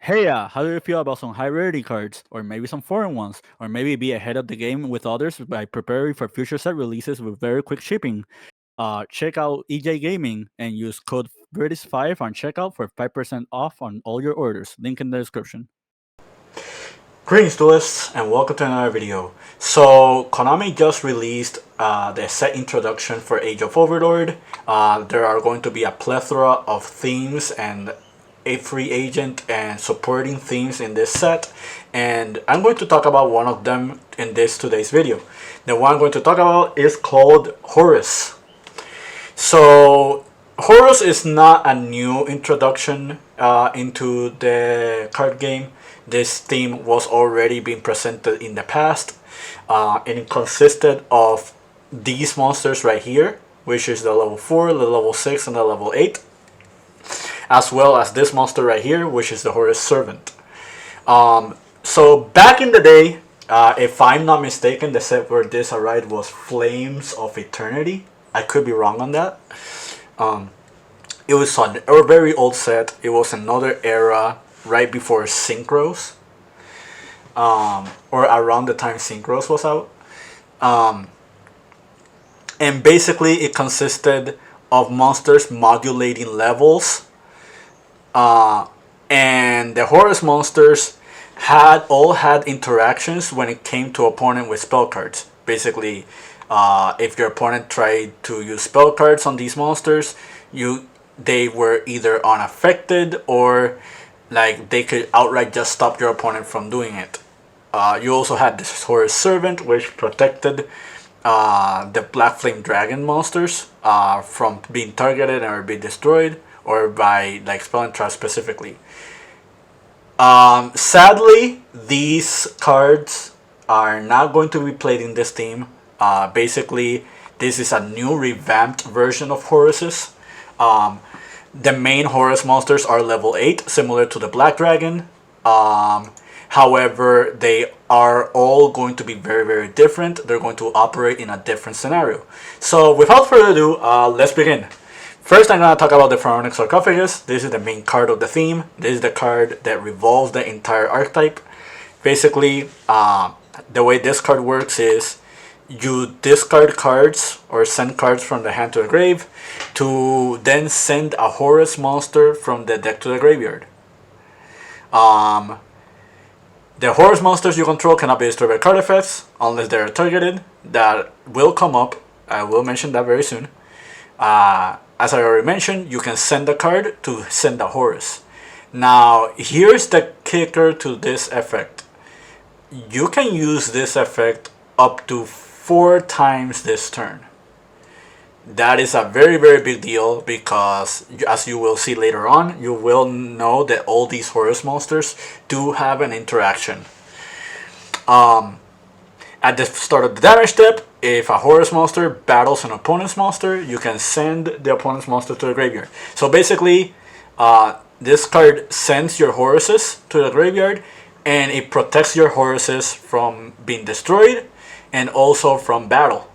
Hey, how do you feel about some high rarity cards, or maybe some foreign ones, or maybe be ahead of the game with others by preparing for future set releases with very quick shipping? Check out EJ Gaming and use code British5 on checkout for 5% off on all your orders. Link in the description. Greetings duelists and welcome to another video. So Konami just released the set introduction for Age of Overlord. There are going to be a plethora of themes and a free agent and supporting themes in this set, and I'm going to talk about one of them in this today's video. The one I'm going to talk about is called Horus. So Horus is not a new introduction into the card game. This theme was already being presented in the past, and it consisted of these monsters right here, which is the level 4, the level 6, and the level 8, as well as this monster right here, which is the Horus Servant. So back in the day, if I'm not mistaken, the set where this arrived was Flames of Eternity. I could be wrong on that. It was on a very old set. It was another era right before Synchros, or around the time Synchros was out. And basically it consisted of monsters modulating levels, and the Horus monsters all had interactions when it came to opponent with spell cards. Basically, if your opponent tried to use spell cards on these monsters, they were either unaffected or like they could outright just stop your opponent from doing it. You also had this Horus Servant, which protected the Black Flame Dragon monsters from being targeted or being destroyed, or by like spelling trap specifically. Sadly, these cards are not going to be played in this theme. Basically, this is a new revamped version of Horus's. The main Horus monsters are level 8, similar to the Black Dragon. However, they are all going to be very, very different. They're going to operate in a different scenario. So without further ado, let's begin. First, I'm going to talk about the Pharaonic Sarcophagus. This is the main card of the theme. This is the card that revolves the entire archetype. Basically, the way this card works is you discard cards or send cards from the hand to the grave to then send a Horus monster from the deck to the graveyard. The Horus monsters you control cannot be destroyed by card effects unless they are targeted. That will come up. I will mention that very soon. As I already mentioned, you can send a card to send a Horus. Now, here's the kicker to this effect. You can use this effect up to 4 times this turn. That is a very, very big deal because, as you will see later on, you will know that all these Horus monsters do have an interaction. At the start of the damage step, if a Horus monster battles an opponent's monster, you can send the opponent's monster to the graveyard. So basically, this card sends your Horuses to the graveyard, and it protects your Horuses from being destroyed and also from battle,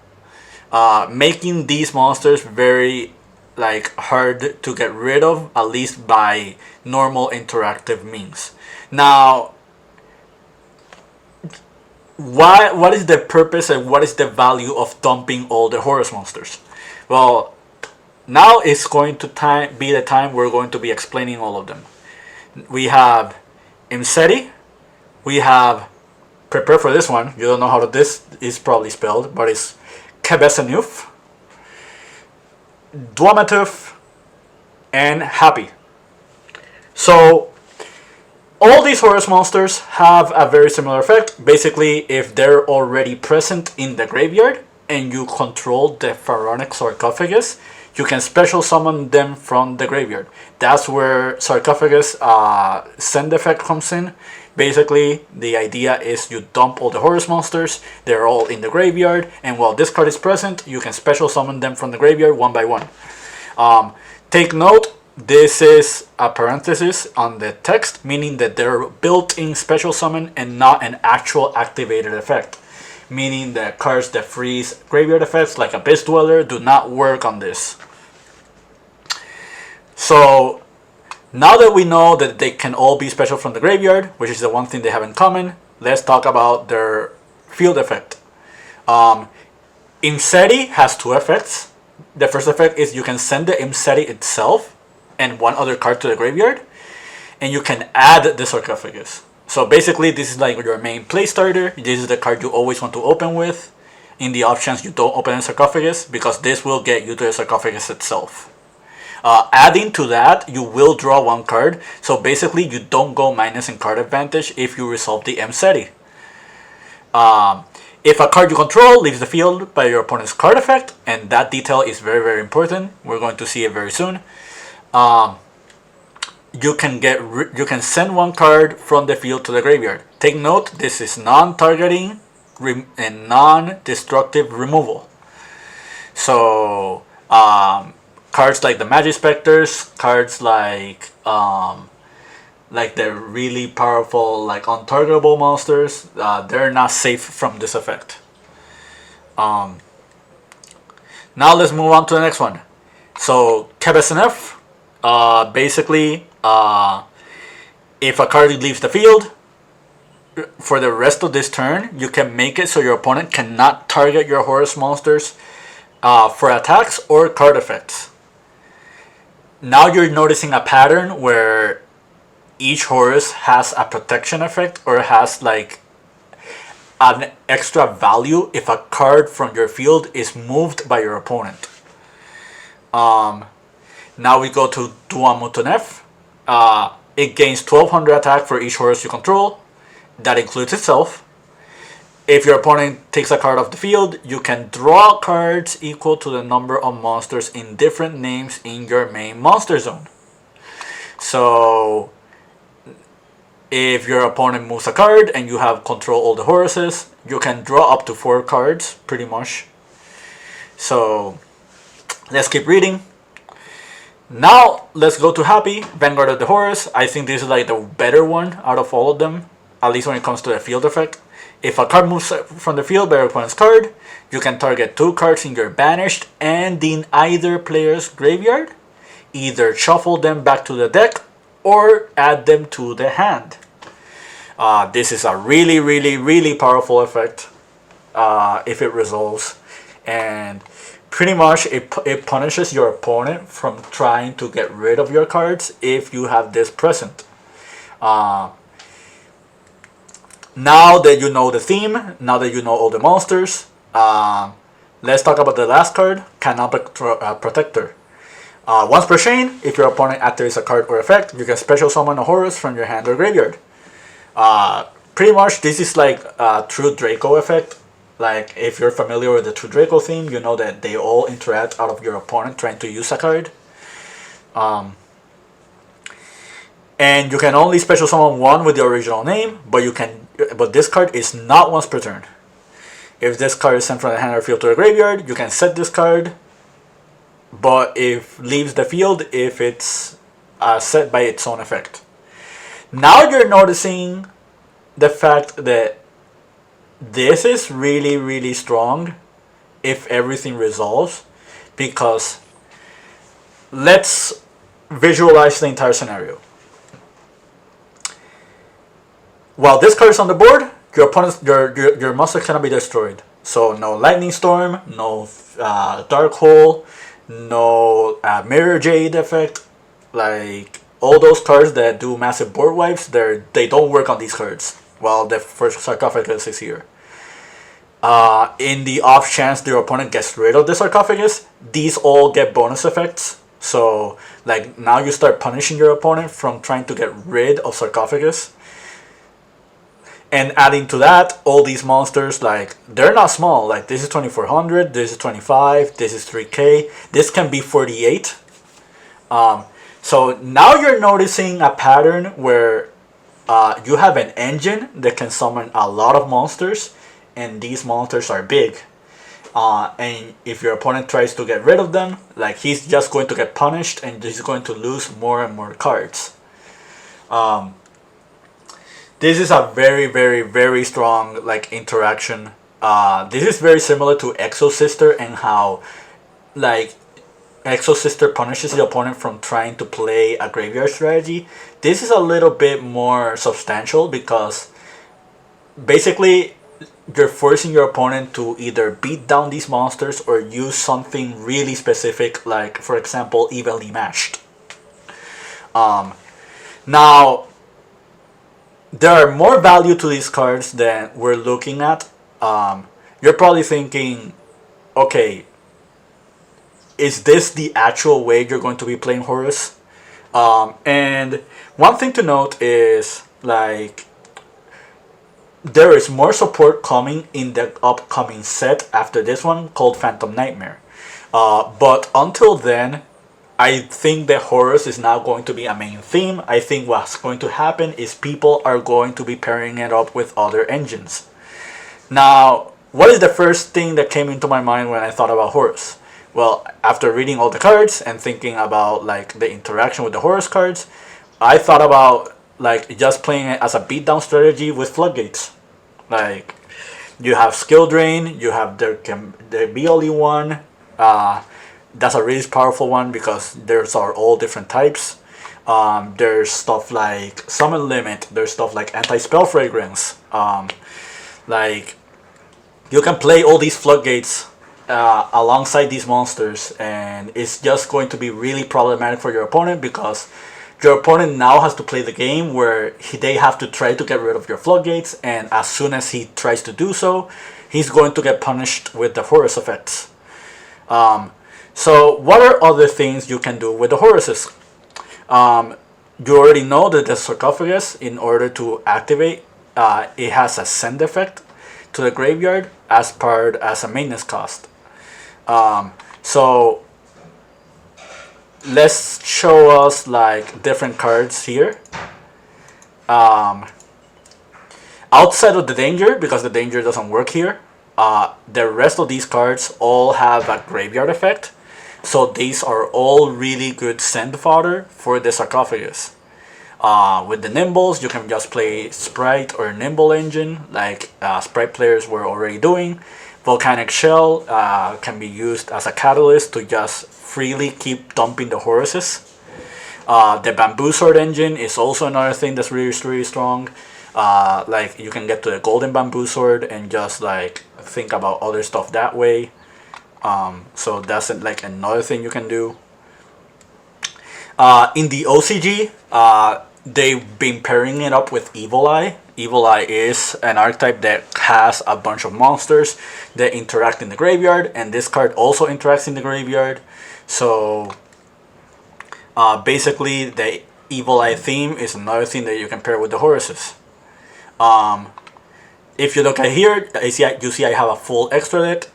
making these monsters very hard to get rid of, at least by normal interactive means. Now, what is the purpose and what is the value of dumping all the Horus monsters? Well, now it's going to be the time we're going to be explaining all of them. We have Imseti. We have, prepare for this one, you don't know how this is probably spelled, but it's Kebesanuf, Dwamatuf, and Happy. So all these Horus monsters have a very similar effect. Basically, if they're already present in the graveyard and you control the Pharaonic Sarcophagus, you can special summon them from the graveyard. That's where Sarcophagus send effect comes in. Basically, the idea is you dump all the Horus monsters, they're all in the graveyard, and while this card is present, you can special summon them from the graveyard one by one. Take note, this is a parenthesis on the text, meaning that they're built-in special summon and not an actual activated effect. Meaning that cards that freeze graveyard effects like Abyss Dweller do not work on this. So Now that we know that they can all be special from the graveyard, which is the one thing they have in common, let's talk about their field effect. Imseti has two effects. The first effect is you can send the Imseti itself and one other card to the graveyard, and you can add the sarcophagus. So basically, this is like your main play starter. This is the card you always want to open with. In the options, you don't open a sarcophagus because this will get you to the sarcophagus itself. Adding to that, you will draw one card. So basically, you don't go minus in card advantage if you resolve the Imseti. If a card you control leaves the field by your opponent's card effect, and that detail is very, very important. We're going to see it very soon. You can send one card from the field to the graveyard. Take note, this is non-targeting and non-destructive removal. So cards like the Magic Specters, cards like the really powerful, like untargetable monsters, they're not safe from this effect. Now let's move on to the next one. So Kebesnef, basically, if a card leaves the field, for the rest of this turn, you can make it so your opponent cannot target your Horus monsters for attacks or card effects. Now you're noticing a pattern where each Horus has a protection effect or has like an extra value if a card from your field is moved by your opponent. Now we go to Duamutunef. It gains 1200 attack for each Horus you control. That includes itself. If your opponent takes a card off the field, you can draw cards equal to the number of monsters in different names in your main monster zone. So if your opponent moves a card and you have control all the Horuses, you can draw up to 4 cards, pretty much. So let's keep reading. Now let's go to Happy, Vanguard of the Horus. I think this is like the better one out of all of them, at least when it comes to the field effect. If a card moves from the field by your opponent's card, you can target 2 cards in your banished and in either player's graveyard. Either shuffle them back to the deck or add them to the hand. This is a really, really, really powerful effect if it resolves. And pretty much it punishes your opponent from trying to get rid of your cards if you have this present. Now that you know the theme, now that you know all the monsters, let's talk about the last card, Canopic Protector. Once per chain, if your opponent activates a card or effect, you can special summon a Horus from your hand or graveyard. Pretty much this is like a True Draco effect. Like if you're familiar with the True Draco theme, you know that they all interact out of your opponent trying to use a card. And you can only special summon one with the original name, but this card is not once per turn. If this card is sent from the hand or field to the graveyard, you can set this card, but if leaves the field if it's set by its own effect. Now you're noticing the fact that this is really, really strong if everything resolves, because let's visualize the entire scenario. While this card is on the board, your opponent's your monster cannot be destroyed. So no Lightning Storm, no Dark Hole, no Mirror Jade effect. Like all those cards that do massive board wipes, they don't work on these cards. While the first sarcophagus is here. In the off chance your opponent gets rid of the sarcophagus, these all get bonus effects. So like now you start punishing your opponent from trying to get rid of sarcophagus. And adding to that, all these monsters, like, they're not small. Like, this is 2400, this is 25, this is 3k, this can be 48. So now you're noticing a pattern where you have an engine that can summon a lot of monsters, and these monsters are big. And if your opponent tries to get rid of them, like, he's just going to get punished, and he's going to lose more and more cards. This is a very, very, very strong like interaction. This is very similar to Exo Sister and how like Exo Sister punishes the opponent from trying to play a graveyard strategy. This is a little bit more substantial because basically you're forcing your opponent to either beat down these monsters or use something really specific, like for example evenly matched. Now there are more value to these cards than we're looking at. You're probably thinking, okay, is this the actual way you're going to be playing Horus? And one thing to note is, like, there is more support coming in the upcoming set after this one called Phantom Nightmare. But until then, I think that Horus is now going to be a main theme. I think what's going to happen is people are going to be pairing it up with other engines. Now, what is the first thing that came into my mind when I thought about Horus? Well, after reading all the cards and thinking about like the interaction with the Horus cards, I thought about like just playing it as a beatdown strategy with floodgates. Like, you have skill drain, you have there be only one. That's a really powerful one because there's are all different types. There's stuff like summon limit. There's stuff like anti spell fragrance. Like, you can play all these floodgates alongside these monsters, and it's just going to be really problematic for your opponent because your opponent now has to play the game where they have to try to get rid of your floodgates, and as soon as he tries to do so, he's going to get punished with the Horus effects. So what are other things you can do with the Horuses? You already know that the sarcophagus, in order to activate, it has a send effect to the graveyard as a maintenance cost. So let's show us like different cards here. Outside of the danger, because the danger doesn't work here, the rest of these cards all have a graveyard effect. So these are all really good send fodder for the sarcophagus. With the Nimbles, you can just play Sprite or Nimble Engine, like Sprite players were already doing. Volcanic Shell can be used as a catalyst to just freely keep dumping the Horuses. The Bamboo Sword Engine is also another thing that's really, really strong. Like, you can get to the Golden Bamboo Sword and just like think about other stuff that way. So that's like another thing you can do. In the OCG, they've been pairing it up with Evil Eye. Evil Eye is an archetype that has a bunch of monsters that interact in the graveyard, and this card also interacts in the graveyard. So basically, the Evil Eye theme is another thing that you can pair with the Horuses. If you look at here, you see I have a full extra deck.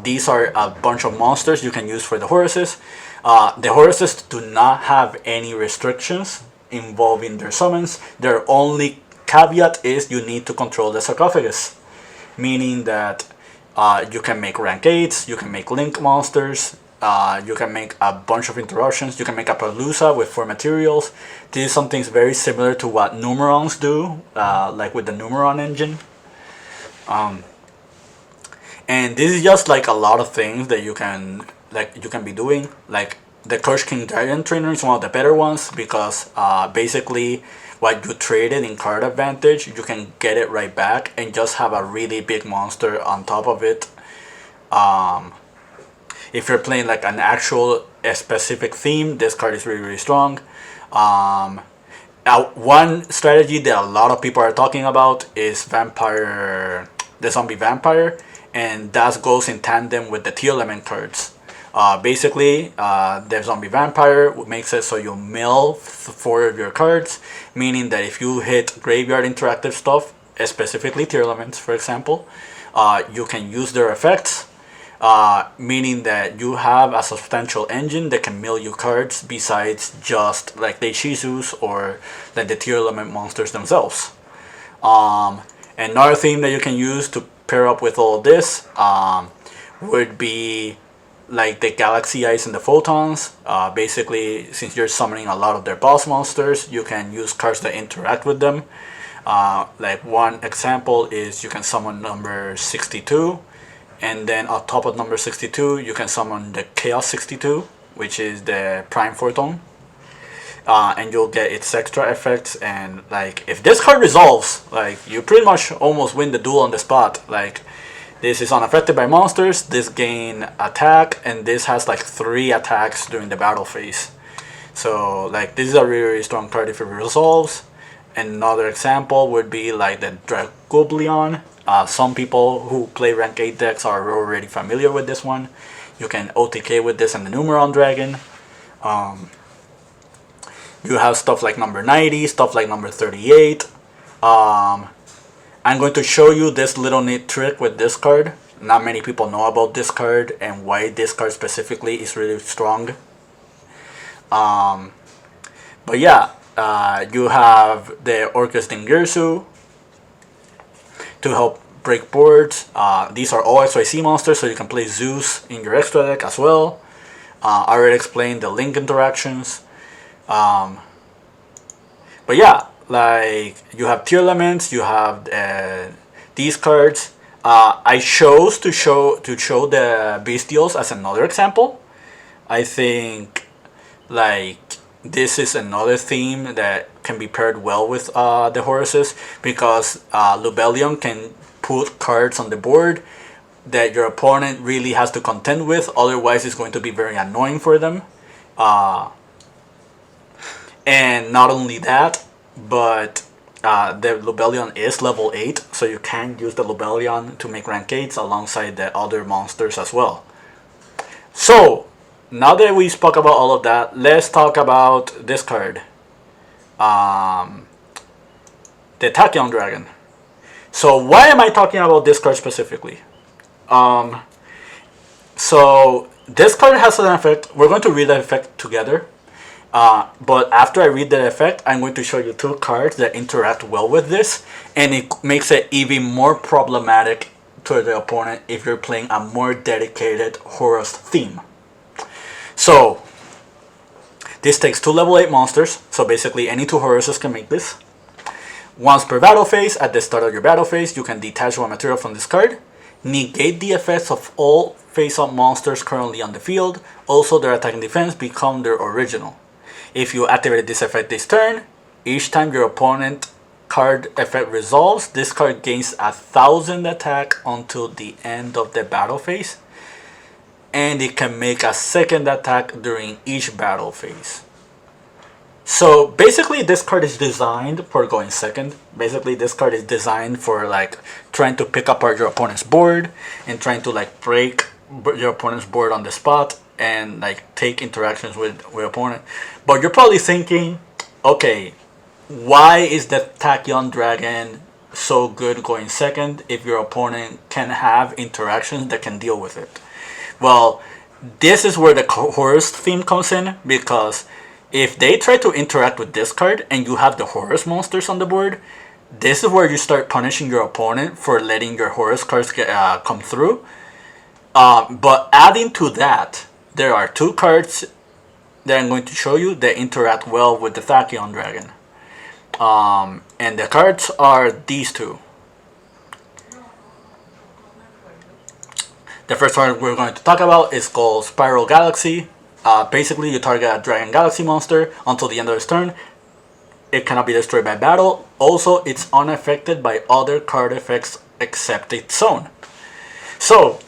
These are a bunch of monsters you can use for the Horuses. The Horuses do not have any restrictions involving their summons. Their only caveat is you need to control the sarcophagus, meaning that you can make rank 8s, you can make link monsters, you can make a bunch of interruptions, you can make a Palooza with 4 materials. This is something very similar to what Numerons do, like with the Numeron engine. And this is just like a lot of things that you can be doing. Like, the Curse King Dragon Trainer is one of the better ones because basically what you traded in card advantage, you can get it right back and just have a really big monster on top of it. If you're playing like an actual specific theme, this card is really, really strong. One strategy that a lot of people are talking about is the Zombie Vampire, and that goes in tandem with the Teal Element cards. Basically, the Zombie Vampire makes it so you mill 4 of your cards, meaning that if you hit graveyard interactive stuff, specifically Teal Elements, for example, you can use their effects, meaning that you have a substantial engine that can mill you cards besides just like the Shizus or like the Teal Element monsters themselves. Another thing that you can use to pair up with all this would be like the Galaxy Eyes and the Photons. Basically, since you're summoning a lot of their boss monsters, you can use cards that interact with them. Like, one example is you can summon number 62, and then on top of number 62 you can summon the Chaos 62. which is the Prime Photon. And you'll get its extra effects, and like if this card resolves, like you pretty much almost win the duel on the spot. Like this is unaffected by monsters, this gain attack, and this has like 3 attacks during the battle phase. So like this is a really, really strong card if it resolves. Another example would be like the Dragoblion. Some people who play rank 8 decks are already familiar with this one. You can OTK with this and the Numeron Dragon. You have stuff like number 90, stuff like number 38. I'm going to show you this little neat trick with this card. Not many people know about this card and why this card specifically is really strong. But yeah, you have the Orcus Dingirsu to help break boards. These are all XYZ monsters, so you can play Zeus in your extra deck as well. I already explained the link interactions. But yeah, like you have tier elements, you have these cards. I chose to show the Bestials as another example. I think like this is another theme that can be paired well with the Horuses, because Lubellion can put cards on the board that your opponent really has to contend with, otherwise it's going to be very annoying for them. And not only that, but the Lubellion is level 8, so you can use the Lubellion to make rank 8s alongside the other monsters as well. So, now that we spoke about all of that, let's talk about this card. The Tachyon Dragon. So why am I talking about this card specifically? So this card has an effect. We're going to read the effect together. But after I read the effect, I'm going to show you 2 cards that interact well with this. And it makes it even more problematic to the opponent if you're playing a more dedicated Horus theme. So, this takes 2 level 8 monsters. So basically any 2 Horuses can make this. Once per battle phase, at the start of your battle phase, you can detach 1 material from this card. Negate the effects of all face-up monsters currently on the field. Also, their attack and defense become their original. If you activate this effect this turn, each time your opponent card effect resolves, this card gains 1,000 attack until the end of the battle phase. And it can make a second attack during each battle phase. So basically this card is designed for going second. Basically this card is designed for like trying to pick apart your opponent's board and trying to like break your opponent's board on the spot and like take interactions with opponent. But you're probably thinking, okay, why is the Tachyon Dragon so good going second if your opponent can have interactions that can deal with it? Well, this is where the Horus theme comes in, because if they try to interact with this card and you have the Horus monsters on the board, this is where you start punishing your opponent for letting your Horus cards come through. But adding to that, there are 2 cards that I'm going to show you that interact well with the Tachyon Dragon. And the cards are these 2. The first one we're going to talk about is called Spiral Galaxy. Basically, you target a Dragon Galaxy monster until the end of its turn. It cannot be destroyed by battle. Also, it's unaffected by other card effects except its own. So,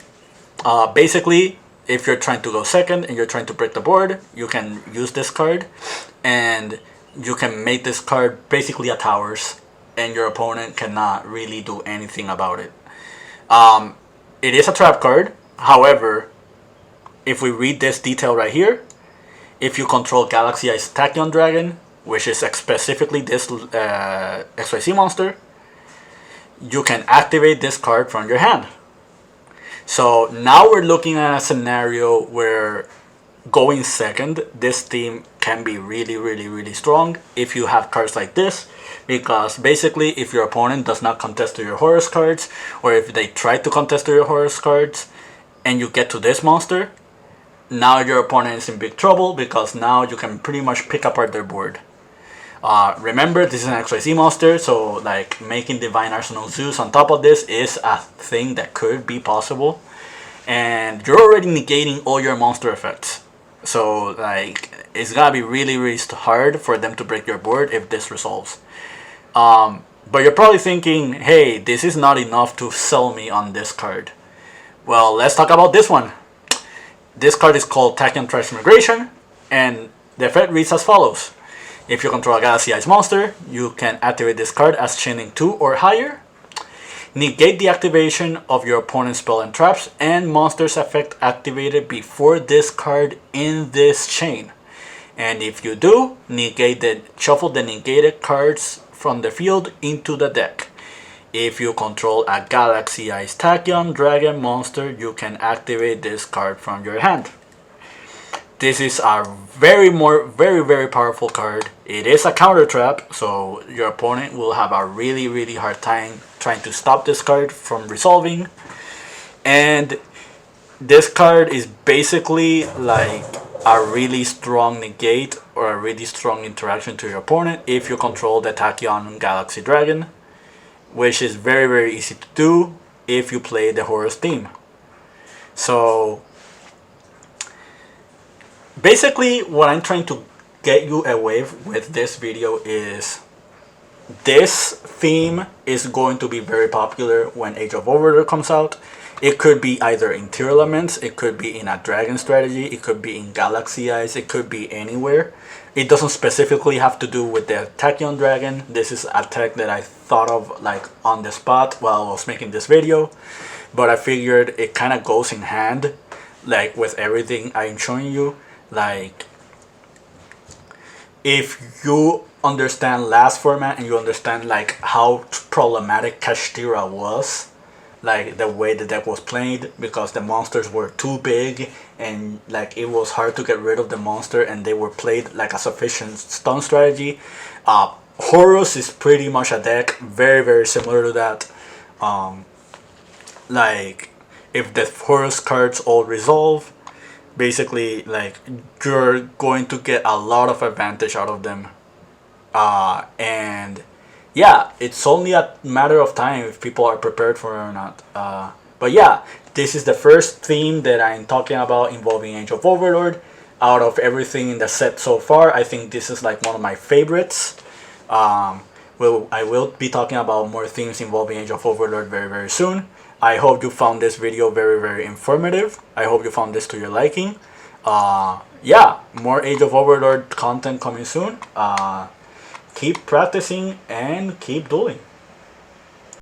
basically, if you're trying to go second and you're trying to break the board, you can use this card. And you can make this card basically a towers. And your opponent cannot really do anything about it. It is a trap card. However, if we read this detail right here, if you control Galaxy Ice Tachyon Dragon, which is specifically this XYZ monster, you can activate this card from your hand. So now we're looking at a scenario where going second, this team can be really, really, really strong if you have cards like this. Because basically, if your opponent does not contest to your Horus cards, or if they try to contest to your Horus cards, and you get to this monster, now your opponent is in big trouble, because now you can pretty much pick apart their board. Remember, this is an XYZ monster, so like making Divine Arsenal Zeus on top of this is a thing that could be possible. And you're already negating all your monster effects. So like it's gonna be really really hard for them to break your board if this resolves. But you're probably thinking, hey, this is not enough to sell me on this card. Well, let's talk about this one. This card is called Tachyon Transmigration, and the effect reads as follows. If you control a Galaxy Ice monster, you can activate this card as chaining 2 or higher. Negate the activation of your opponent's spell and traps and monster's effect activated before this card in this chain. And if you do, shuffle the negated cards from the field into the deck. If you control a Galaxy Ice Tachyon Dragon monster, you can activate this card from your hand. This is a very very powerful card. It is a counter trap, so your opponent will have a really really hard time trying to stop this card from resolving. And this card is basically like a really strong negate or a really strong interaction to your opponent if you control the Tachyon Galaxy Dragon, which is very very easy to do if you play the Horus theme. So basically what I'm trying to get you away with this video is this theme is going to be very popular when Age of Overlord comes out. It could be either in tier elements, it could be in a dragon strategy, it could be in Galaxy Eyes, it could be anywhere. It doesn't specifically have to do with the Tachyon Dragon. This is a tech that I thought of like on the spot while I was making this video. But I figured it kind of goes in hand like with everything I'm showing you. Like if you understand last format and you understand like how problematic Kashtira was, like the way the deck was played, because the monsters were too big and like it was hard to get rid of the monster and they were played like a sufficient stun strategy. Horus is pretty much a deck very very similar to that. Like if the Horus cards all resolve, basically like you're going to get a lot of advantage out of them. And yeah, it's only a matter of time if people are prepared for it or not. But yeah, this is the first theme that I'm talking about involving Age of Overlord. Out of everything in the set so far, I think this is like one of my favorites. I will be talking about more themes involving Age of Overlord very very soon. I hope you found this video very very informative. I hope you found this to your liking. Yeah, more Age of Overlord content coming soon. Keep practicing and keep dueling.